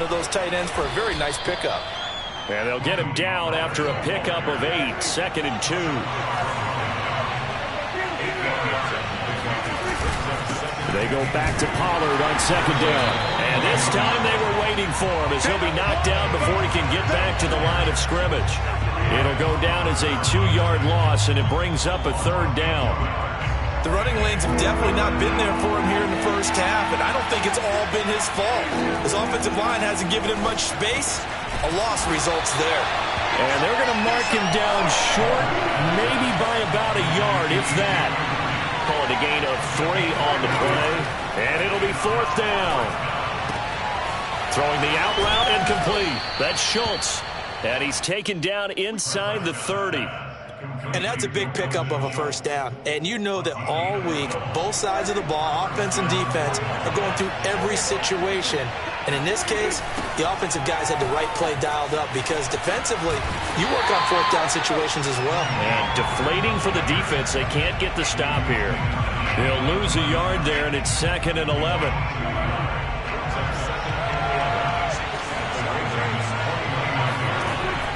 of those tight ends for a very nice pickup. And they'll get him down after a pickup of 8, 2nd and 2. They go back to Pollard on 2nd down. And this time they were waiting for him as he'll be knocked down before he can get back to the line of scrimmage. It'll go down as a 2-yard loss, and it brings up a 3rd down. The running lanes have definitely not been there for him here in the first half, and I don't think it's all been his fault. His offensive line hasn't given him much space. A loss results there. And they're going to mark him down short, maybe by about a yard, if that. Call it a gain of 3 on the play, and it'll be 4th down. Throwing the out route incomplete. That's Schultz, and he's taken down inside the 30. And that's a big pickup of a 1st down. And you know that all week, both sides of the ball, offense and defense, are going through every situation. And in this case, the offensive guys had the right play dialed up because defensively, you work on 4th down situations as well. And deflating for the defense. They can't get the stop here. They'll lose a yard there, and it's 2nd and 11.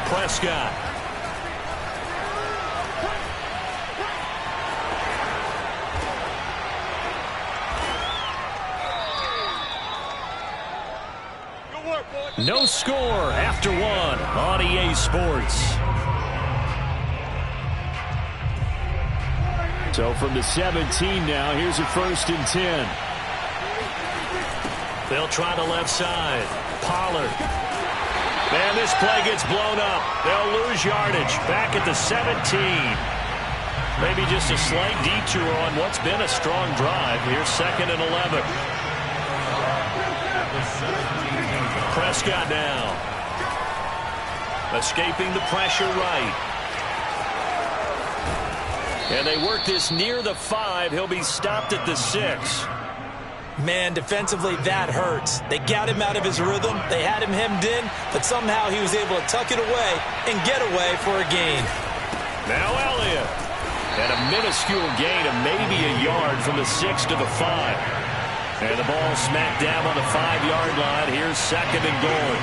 Prescott. No score after 1 on EA Sports. So from the 17 now, here's a 1st and 10. They'll try the left side. Pollard. Man, this play gets blown up. They'll lose yardage. Back at the 17. Maybe just a slight detour on what's been a strong drive. Here's 2nd and 11. Prescott now. Escaping the pressure right. And they work this near the 5. He'll be stopped at the 6. Man, defensively, that hurts. They got him out of his rhythm. They had him hemmed in, but somehow he was able to tuck it away and get away for a gain. Now Elliott. And a minuscule gain of maybe a yard from the 6 to the 5. And the ball smacked down on the 5-yard line. Here's 2nd and goal.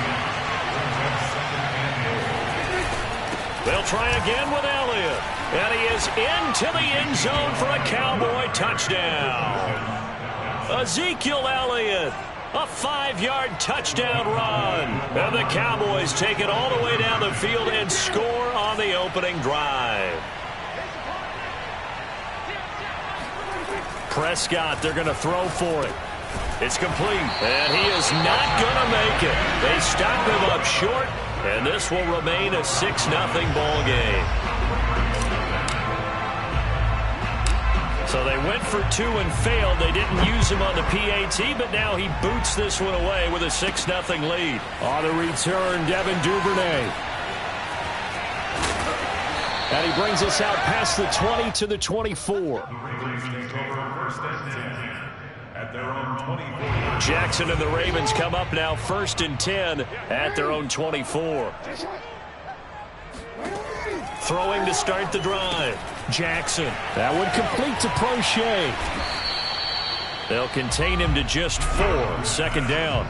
They'll try again with Elliott. And he is into the end zone for a Cowboy touchdown. Ezekiel Elliott, a 5-yard touchdown run. And the Cowboys take it all the way down the field and score on the opening drive. Prescott, they're going to throw for it. It's complete, and he is not going to make it. They stop him up short, and this will remain a 6-0 ball game. So they went for 2 and failed. They didn't use him on the PAT, but now he boots this one away with a 6-0 lead. On the return, Devin Duvernay. And he brings us out past the 20 to the 24. Jackson and the Ravens come up now 1st and 10 at their own 24. Throwing to start the drive. Jackson. That would complete to Prochet. They'll contain him to just 4. 2nd down.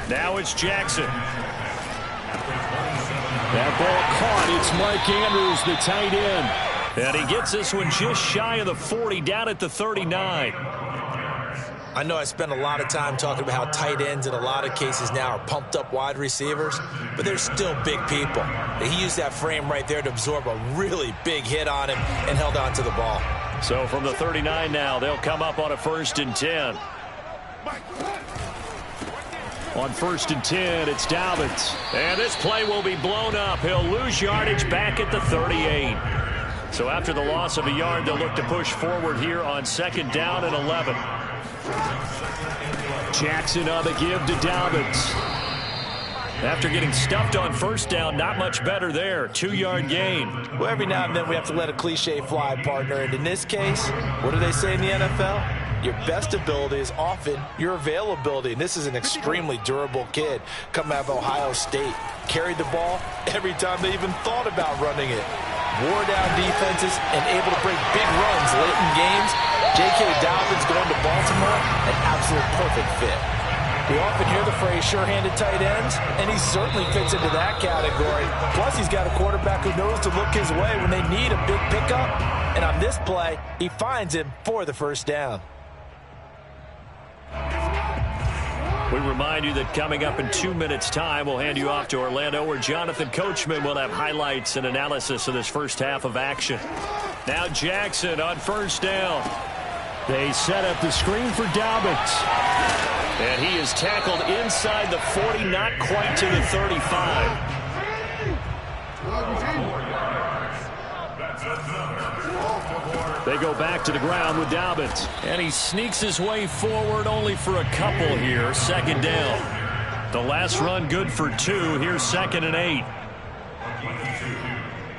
Now it's Jackson. That ball caught. It's Mark Andrews, the tight end. And he gets this one just shy of the 40, down at the 39. I know I spent a lot of time talking about how tight ends in a lot of cases now are pumped up wide receivers, but they're still big people. He used that frame right there to absorb a really big hit on him and held on to the ball. So from the 39 now, they'll come up on a 1st and 10. On 1st and 10, it's Dobbins. And this play will be blown up. He'll lose yardage back at the 38. So after the loss of a yard, they'll look to push forward here on 2nd down and 11. Jackson on the give to Dobbins. After getting stuffed on 1st down, not much better there. 2-yard gain. Well, every now and then we have to let a cliche fly, partner. And in this case, what do they say in the NFL? Your best ability is often your availability. And this is an extremely durable kid coming out of Ohio State. Carried the ball every time they even thought about running it. Wore down defenses and able to break big runs late in games. J.K. Dobbins going to Baltimore, an absolute perfect fit. We often hear the phrase sure-handed tight ends, and he certainly fits into that category. Plus, he's got a quarterback who knows to look his way when they need a big pickup. And on this play, he finds him for the first down. We remind you that coming up in 2 minutes' time, we'll hand you off to Orlando, where Jonathan Coachman will have highlights and analysis of this first half of action. Now Jackson on first down. They set up the screen for Dobbins. And he is tackled inside the 40, not quite to the 35. They go back to the ground with Dobbins. And he sneaks his way forward only for a couple here. Second down. The last run good for 2. Here's 2nd and 8.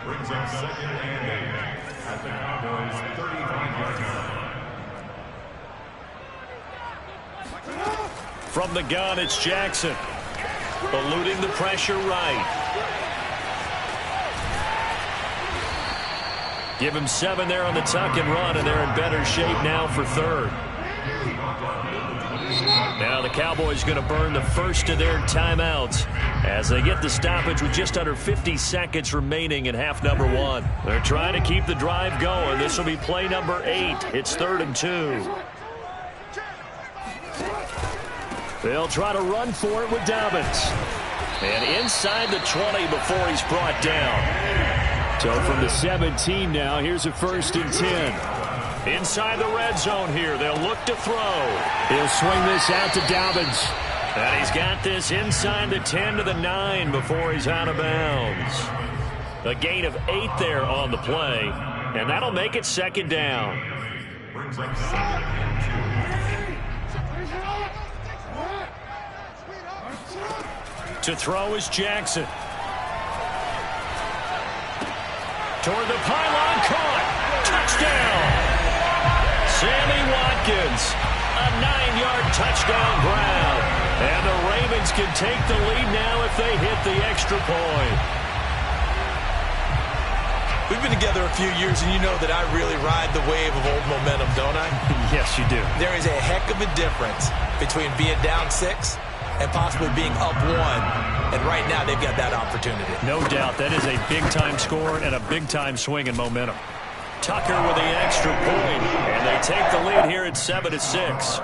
Brings up 2nd and 8 at the Cowboys' 35-yard line. From the gun, it's Jackson. Eluding the pressure right. Give him 7 there on the tuck and run, and they're in better shape now for 3rd. Now the Cowboys going to burn the first of their timeouts as they get the stoppage with just under 50 seconds remaining in half number 1. They're trying to keep the drive going. This will be play number 8. It's 3rd and 2. They'll try to run for it with Dobbins. And inside the 20 before he's brought down. So from the 17 now, here's a 1st and 10. Inside the red zone here, they'll look to throw. He'll swing this out to Dobbins. And he's got this inside the 10 to the 9 before he's out of bounds. A gain of 8 there on the play. And that'll make it 2nd down. To throw is Jackson. Toward the pylon, caught. Touchdown. Sammy Watkins, a 9-yard touchdown grab. And the Ravens can take the lead now if they hit the extra point. We've been together a few years, and you know that I really ride the wave of old momentum, don't I? Yes, you do. There is a heck of a difference between being down 6 and possibly being up 1. And right now, they've got that opportunity. No doubt. That is a big-time score and a big-time swing in momentum. Tucker with the extra point. And they take the lead here at 7-6.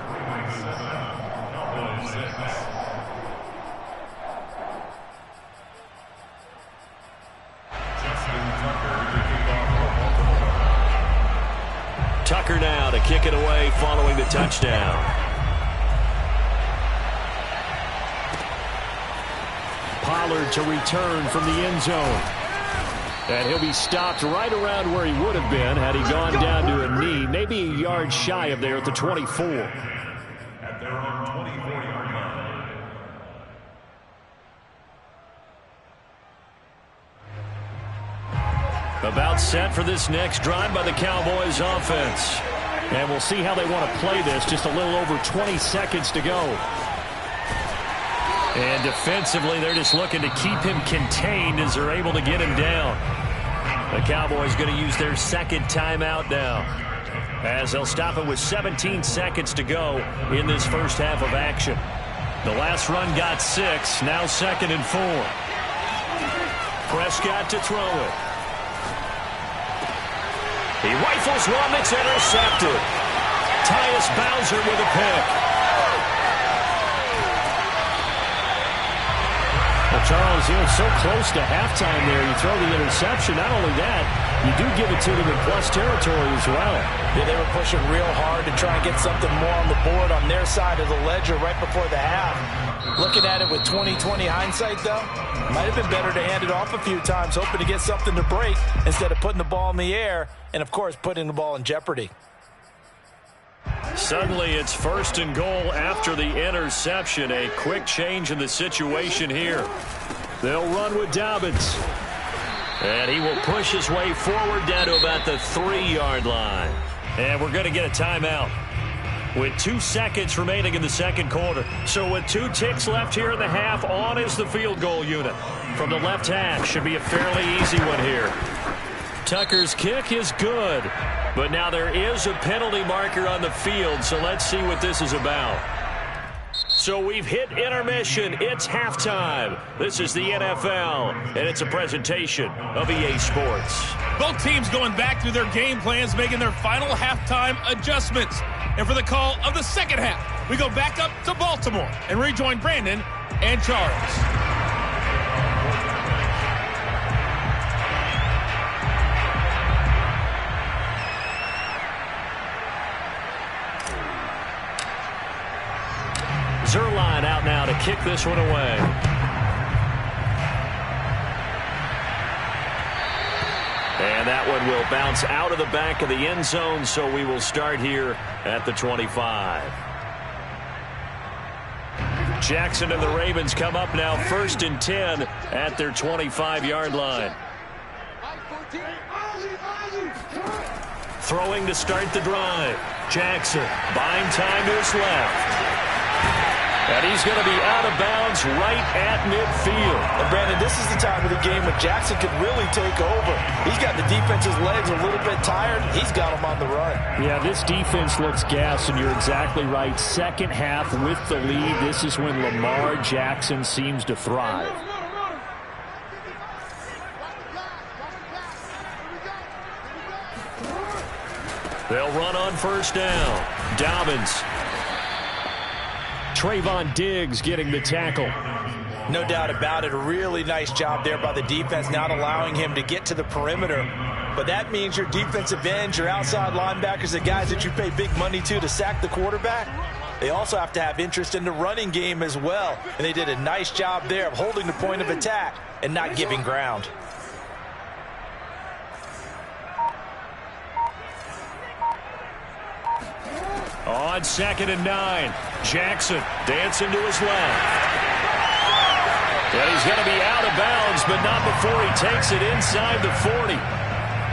Tucker now to kick it away following the touchdown. Pollard to return from the end zone. And he'll be stopped right around where he would have been had he gone down to a knee, maybe a yard shy of there at the 24. At their own 24-yard line. About set for this next drive by the Cowboys offense. And we'll see how they want to play this. Just a little over 20 seconds to go. And defensively, they're just looking to keep him contained as they're able to get him down. The Cowboys going to use their 2nd timeout now, as they'll stop it with 17 seconds to go in this first half of action. The last run got 6, now 2nd and 4. Prescott to throw it. He rifles one that's intercepted. Tyus Bowser with a pick. Well, Charles, so close to halftime there. You throw the interception. Not only that, you do give it to them in plus territory as well. Yeah, they were pushing real hard to try and get something more on the board on their side of the ledger right before the half. Looking at it with 20/20 hindsight, though, might have been better to hand it off a few times, hoping to get something to break instead of putting the ball in the air and, of course, putting the ball in jeopardy. Suddenly it's 1st and goal after the interception. A quick change in the situation here. They'll run with Dobbins. And he will push his way forward down to about the 3-yard line. And we're going to get a timeout with 2 seconds remaining in the second quarter. So with 2 ticks left here in the half, on is the field goal unit. From the left hash, should be a fairly easy one here. Tucker's kick is good. But now there is a penalty marker on the field, so let's see what this is about. So we've hit intermission. It's halftime. This is the NFL, and it's a presentation of EA Sports. Both teams going back through their game plans, making their final halftime adjustments. And for the call of the second half, we go back up to Baltimore and rejoin Brandon and Charles. Zerline out now to kick this one away. And that one will bounce out of the back of the end zone, so we will start here at the 25. Jackson and the Ravens come up now 1st and 10 at their 25-yard line. Throwing to start the drive. Jackson buying time to his left. And he's going to be out of bounds right at midfield. And Brandon, this is the time of the game when Jackson could really take over. He's got the defense's legs a little bit tired. He's got them on the run. Yeah, this defense looks gassed, and you're exactly right. Second half with the lead, this is when Lamar Jackson seems to thrive. They'll run on first down. Dobbins. Trayvon Diggs getting the tackle. No doubt about it. A really nice job there by the defense, not allowing him to get to the perimeter. But that means your defensive ends, your outside linebackers, the guys that you pay big money to sack the quarterback, they also have to have interest in the running game as well. And they did a nice job there of holding the point of attack and not giving ground. On 2nd and 9, Jackson dancing to his left. And he's going to be out of bounds, but not before he takes it inside the 40.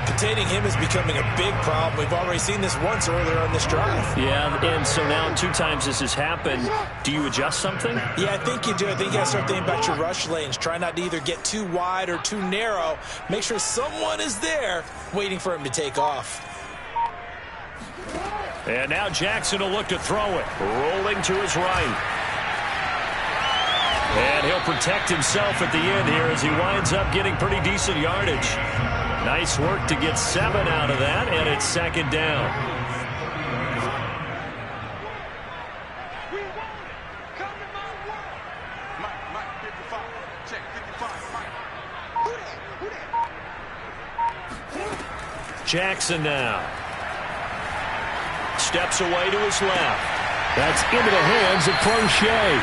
Containing him is becoming a big problem. We've already seen this once earlier on this drive. Yeah, and so now 2 times this has happened. Do you adjust something? Yeah, I think you do. I think you got to start thinking about your rush lanes. Try not to either get too wide or too narrow. Make sure someone is there waiting for him to take off. And now Jackson will look to throw it. Rolling to his right. And he'll protect himself at the end here as he winds up getting pretty decent yardage. Nice work to get 7 out of that, and it's 2nd down. Jackson now. Steps away to his left. That's into the hands of Crochet.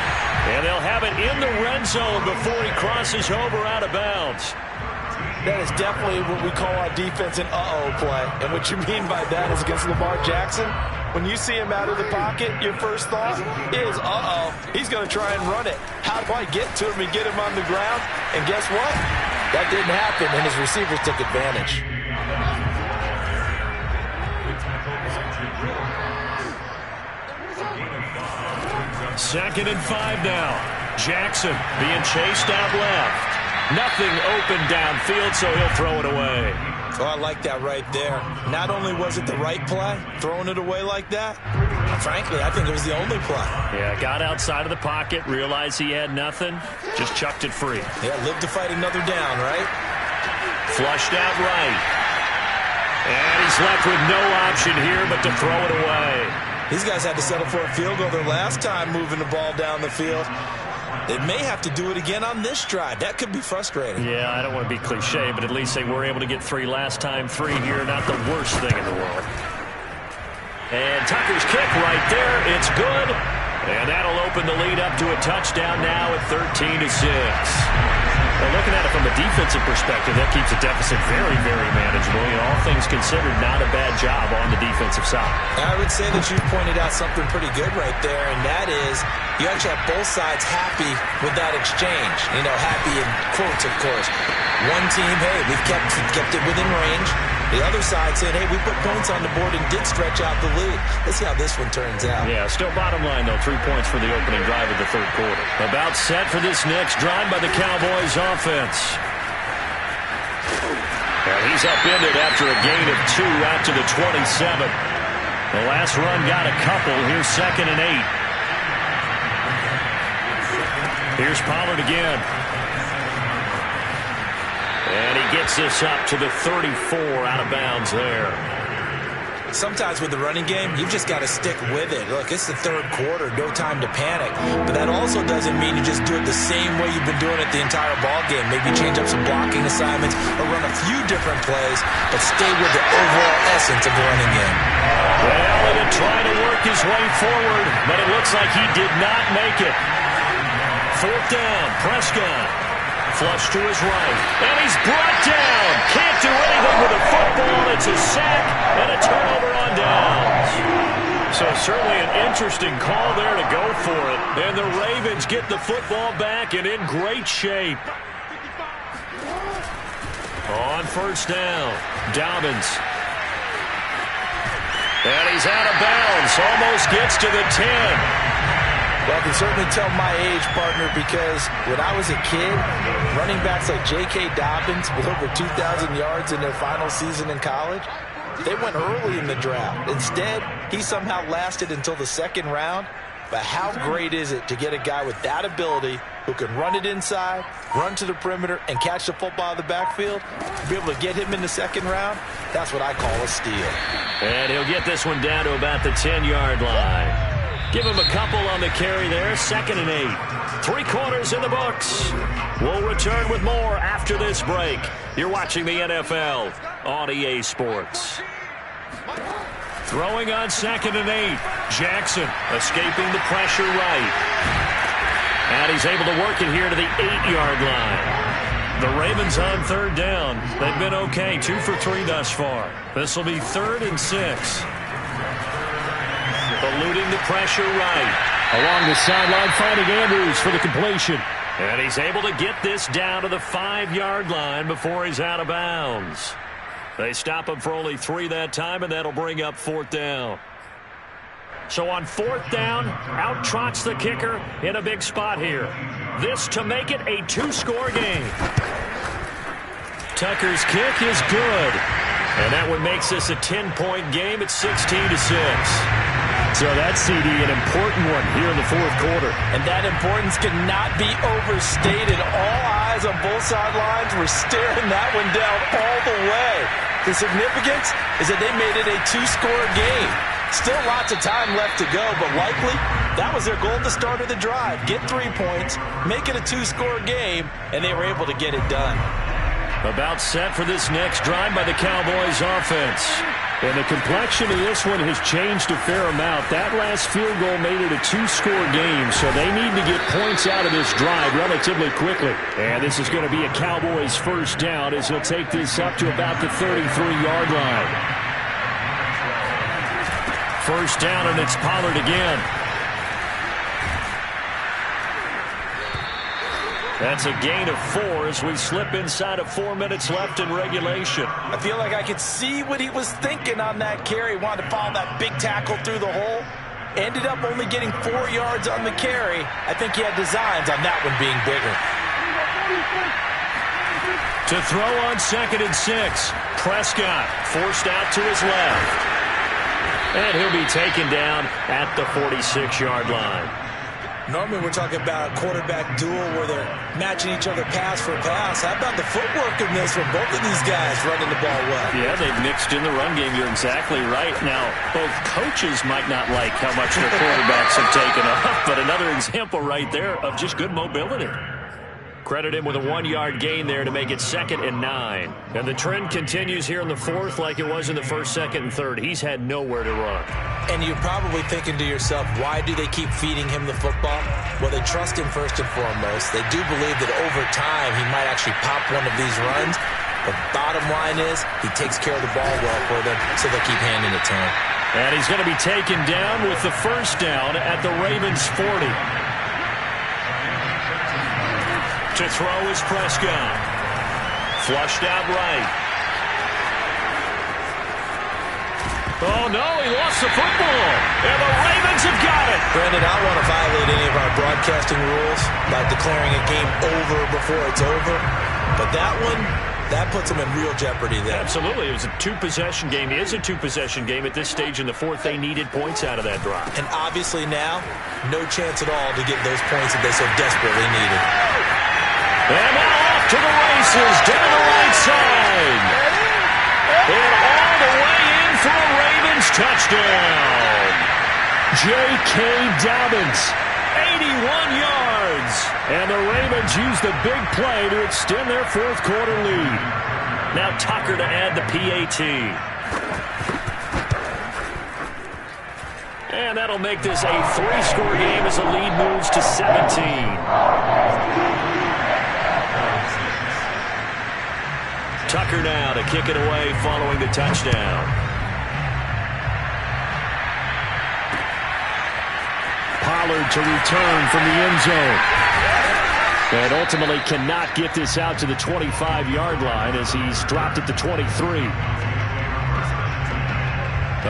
And they'll have it in the red zone before he crosses over out of bounds. That is definitely what we call our defense an uh-oh play. And what you mean by that is against Lamar Jackson, when you see him out of the pocket, your first thought is, uh-oh, he's going to try and run it. How do I get to him and get him on the ground? And guess what? That didn't happen, and his receivers took advantage. 2nd and 5 now. Jackson being chased out left. Nothing open downfield, so he'll throw it away. Oh, I like that right there. Not only was it the right play, throwing it away like that, frankly, I think it was the only play. Yeah, got outside of the pocket, realized he had nothing, just chucked it free. Yeah, live to fight another down, right? Flushed out right. And he's left with no option here but to throw it away. These guys had to settle for a field goal their last time moving the ball down the field. They may have to do it again on this drive. That could be frustrating. Yeah, I don't want to be cliche, but at least they were able to get 3 last time. 3 here, not the worst thing in the world. And Tucker's kick right there. It's good. And that'll open the lead up to a touchdown now at 13-6. Well, looking at it from a defensive perspective, that keeps the deficit very, very manageable. You know, all things considered, not a bad job on the defensive side. I would say that you pointed out something pretty good right there, and that is you actually have both sides happy with that exchange. You know, happy in quotes, of course. One team, hey, we've kept it within range. The other side saying, hey, we put points on the board and did stretch out the lead. Let's see how this one turns out. Yeah, still bottom line, though, 3 points for the opening drive of the third quarter. About set for this next drive by the Cowboys offense. And He's upended after a gain of 2 out to the 27. The last run got a couple. Here's 2nd and 8. Here's Pollard again. And he gets this up to the 34 out of bounds there. Sometimes with the running game, you've just got to stick with it. Look, it's the third quarter, no time to panic. But that also doesn't mean you just do it the same way you've been doing it the entire ball game. Maybe change up some blocking assignments or run a few different plays, but stay with the overall essence of the running game. Well, Elliott trying to work his way forward, but it looks like he did not make it. 4th down, Prescott. Flush to his right, and he's brought down. Can't do anything with the football. It's a sack and a turnover on downs. So certainly an interesting call there to go for it. And the Ravens get the football back and in great shape. On 1st down, Dobbins. And he's out of bounds. Almost gets to the 10. Well, I can certainly tell my age, partner, because when I was a kid, running backs like J.K. Dobbins with over 2,000 yards in their final season in college, they went early in the draft. Instead, he somehow lasted until the 2nd round. But how great is it to get a guy with that ability who can run it inside, run to the perimeter, and catch the football in the backfield? To be able to get him in the 2nd round, that's what I call a steal. And he'll get this one down to about the 10-yard line. Give him a couple on the carry there. 2nd and 8. 3 quarters in the books. We'll return with more after this break. You're watching the NFL on EA Sports. Throwing on 2nd and 8. Jackson escaping the pressure right. And he's able to work it here to the 8-yard line. The Ravens on 3rd down. They've been okay. 2 for 3 thus far. This will be 3rd and 6. Eluding the pressure right. Along the sideline, finding Andrews for the completion. And he's able to get this down to the 5-yard line before he's out of bounds. They stop him for only 3 that time, and that'll bring up 4th down. So on 4th down, out trots the kicker in a big spot here. This to make it a 2-score game. Tucker's kick is good. And that one makes this a 10-point game at 16-6. So that's, CD, an important one here in the 4th quarter. And that importance cannot be overstated. All eyes on both sidelines were staring that one down all the way. The significance is that they made it a 2-score game. Still lots of time left to go, but likely that was their goal at the start of the drive. Get 3 points, make it a 2-score game, and they were able to get it done. About set for this next drive by the Cowboys offense. And the complexion of this one has changed a fair amount. That last field goal made it a 2-score game, so they need to get points out of this drive relatively quickly. And this is going to be a Cowboys 1st down as he'll take this up to about the 33-yard line. 1st down, and it's Pollard again. That's a gain of 4 as we slip inside of 4 minutes left in regulation. I feel like I could see what he was thinking on that carry. Wanted to follow that big tackle through the hole. Ended up only getting 4 yards on the carry. I think he had designs on that one being bigger. To throw on 2nd and 6. Prescott forced out to his left. And he'll be taken down at the 46-yard line. Normally we're talking about a quarterback duel where they're matching each other pass for pass. How about the footwork in this from both of these guys running the ball well? Yeah, they've mixed in the run game. You're exactly right. Now, both coaches might not like how much their quarterbacks have taken off, but another example right there of just good mobility. Credit him with a 1-yard gain there to make it 2nd and 9. And the trend continues here in the 4th like it was in the 1st, 2nd, and 3rd. He's had nowhere to run. And you're probably thinking to yourself, why do they keep feeding him the football? Well, they trust him first and foremost. They do believe that over time he might actually pop one of these runs. But bottom line is he takes care of the ball well for them, so they'll keep handing it to him. And he's going to be taken down with the 1st down at the Ravens' 40. To throw is Prescott. Flushed out right. Oh, no, he lost the football. And the Ravens have got it. Brandon, I don't want to violate any of our broadcasting rules by declaring a game over before it's over. But that one That puts them in real jeopardy there. Absolutely. It was a two-possession game. It is a two-possession game at this stage in the fourth. They needed points out of that drive. And obviously now, no chance at all to get those points that they so desperately needed. And now off to the races down the right side. And all the way in for a Ravens touchdown. J.K. Dobbins, 81 yards. And the Ravens use the big play to extend their fourth quarter lead. Now Tucker to add the PAT. And that'll make this a 3-score game as the lead moves to 17. Tucker now to kick it away following the touchdown. Pollard to return from the end zone. And ultimately cannot get this out to the 25-yard line as he's dropped at the 23.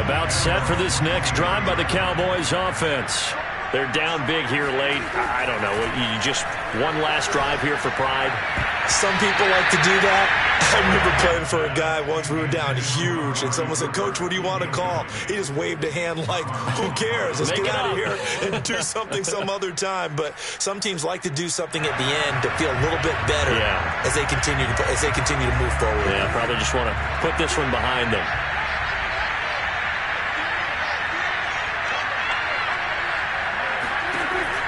About set for this next drive by the Cowboys offense. They're down big here late. I don't know. You just one last drive here for pride. Some people like to do that. I remember playing for a guy once. We were down huge, and someone said, "Coach, what do you want to call?" He just waved a hand like, "Who cares? Let's get out of here and do something some other time." But some teams like to do something at the end to feel a little bit better as they continue to move forward. Yeah, probably just want to put this one behind them.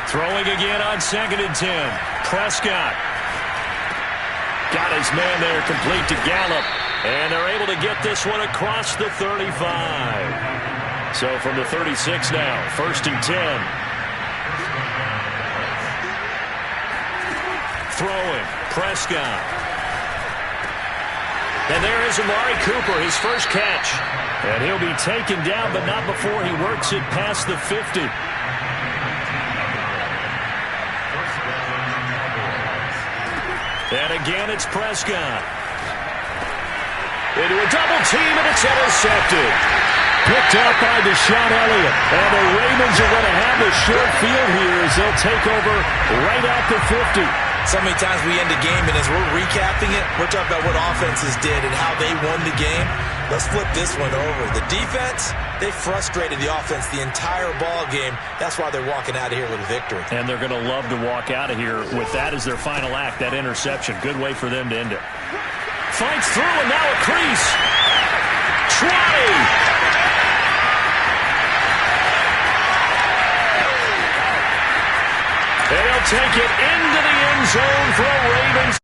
Throwing again on 2nd and 10. Prescott. Got his man there complete to Gallup. And they're able to get this one across the 35. So from the 36 now, 1st and 10. Throwing. Prescott. And there is Amari Cooper, his first catch. And he'll be taken down, but not before he works it past the 50. And again, it's Prescott. Into a double team, and it's intercepted. Picked up by Deshaun Elliott. And the Ravens are going to have the short field here as they'll take over right at the 50. So many times we end a game, and as we're recapping it, we're talking about what offenses did and how they won the game. Let's flip this one over. The defense, they frustrated the offense the entire ball game. That's why they're walking out of here with a victory. And they're going to love to walk out of here with that as their final act, that interception. Good way for them to end it. Fights through, and now a crease. Trotty. And they'll take it into the end zone for a Ravens